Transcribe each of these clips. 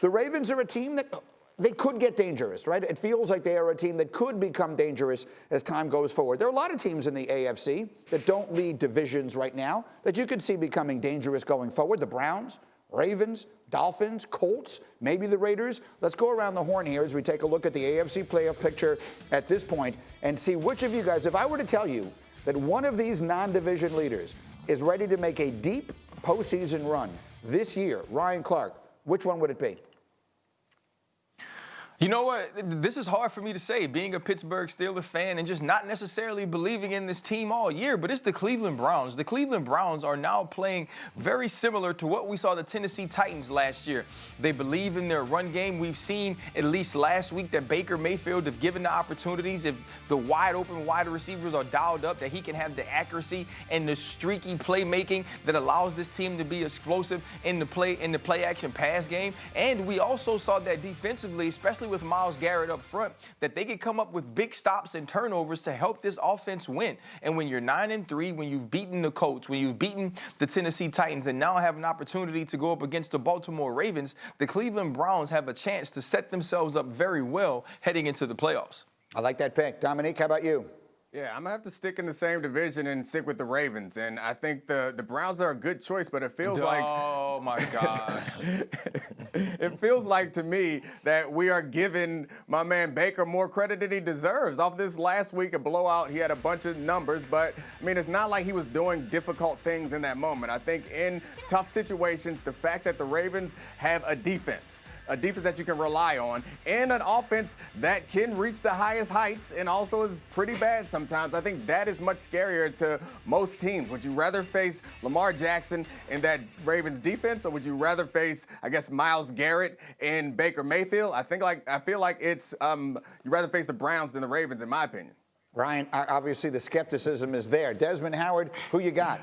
The Ravens are a team that they could get dangerous, right? It feels like they are a team that could become dangerous as time goes forward. There are a lot of teams in the AFC that don't lead divisions right now that you could see becoming dangerous going forward. The Browns, Ravens, Dolphins, Colts, maybe the Raiders. Let's go around the horn here as we take a look at the AFC playoff picture at this point and see which of you guys, if I were to tell you that one of these non-division leaders is ready to make a deep postseason run this year, Ryan Clark, which one would it be? You know what? This is hard for me to say, being a Pittsburgh Steelers fan and just not necessarily believing in this team all year, but it's the Cleveland Browns. The Cleveland Browns are now playing very similar to what we saw the Tennessee Titans last year. They believe in their run game. We've seen at least last week that Baker Mayfield, if given the opportunities, if the wide open wide receivers are dialed up, that he can have the accuracy and the streaky playmaking that allows this team to be explosive in the play action pass game. And we also saw that defensively, especially with Myles Garrett up front, that they could come up with big stops and turnovers to help this offense win. And when you're 9-3, when you've beaten the Colts, when you've beaten the Tennessee Titans, and now have an opportunity to go up against the Baltimore Ravens, the Cleveland Browns have a chance to set themselves up very well heading into the playoffs. I like that pick. Dominique, how about you? Yeah, I'm going to have to stick in the same division and stick with the Ravens. And I think the Browns are a good choice, but it feels like... Oh, my gosh. It feels like to me that we are giving my man Baker more credit than he deserves. Off this last week, a blowout, he had a bunch of numbers, but, I mean, it's not like he was doing difficult things in that moment. I think in tough situations, the fact that the Ravens have a defense that you can rely on, and an offense that can reach the highest heights and also is pretty bad sometimes. I think that is much scarier to most teams. Would you rather face Lamar Jackson in that Ravens defense, or would you rather face, I guess, Myles Garrett and Baker Mayfield? I feel like it's you'd rather face the Browns than the Ravens, in my opinion. Ryan, obviously the skepticism is there. Desmond Howard, who you got?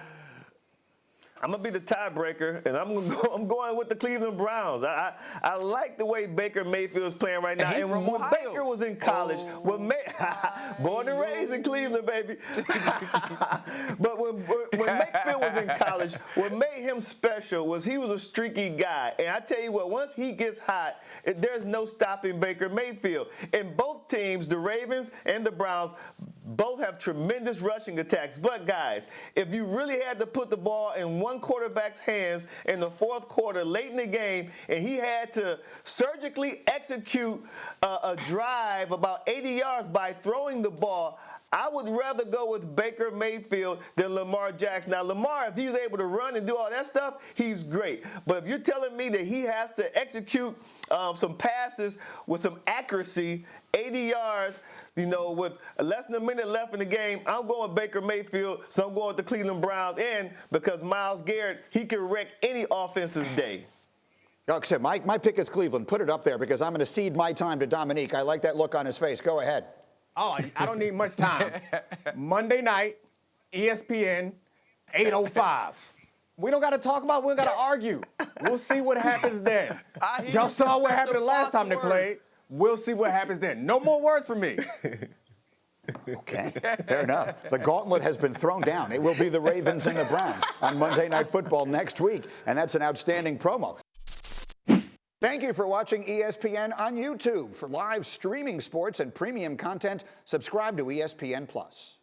I'm going to be the tiebreaker, and I'm going with the Cleveland Browns. I like the way Baker Mayfield is playing right now. And when Baker was in college, born and raised in Cleveland, baby. But when Mayfield was in college, what made him special was he was a streaky guy. And I tell you what, once he gets hot, there's no stopping Baker Mayfield. And both teams, the Ravens and the Browns, both have tremendous rushing attacks. But, guys, if you really had to put the ball in one quarterback's hands in the fourth quarter late in the game, and he had to surgically execute a drive about 80 yards by throwing the ball, I would rather go with Baker Mayfield than Lamar Jackson. Now, Lamar, if he's able to run and do all that stuff, he's great. But if you're telling me that he has to execute some passes with some accuracy, 80 yards, with less than a minute left in the game, I'm going Baker Mayfield, so I'm going with the Cleveland Browns. And because Myles Garrett, he can wreck any offense's day. Like I said, my pick is Cleveland. Put it up there because I'm going to cede my time to Dominique. I like that look on his face. Go ahead. Oh, I don't need much time. Monday night, ESPN, 8:05. We don't got to talk about it. We don't got to argue. We'll see what happens then. Y'all saw what happened the last time they played. We'll see what happens then. No more words from me. Okay, fair enough. The gauntlet has been thrown down. It will be the Ravens and the Browns on Monday Night Football next week, and that's an outstanding promo. Thank you for watching ESPN on YouTube. For live streaming sports and premium content, subscribe to ESPN+.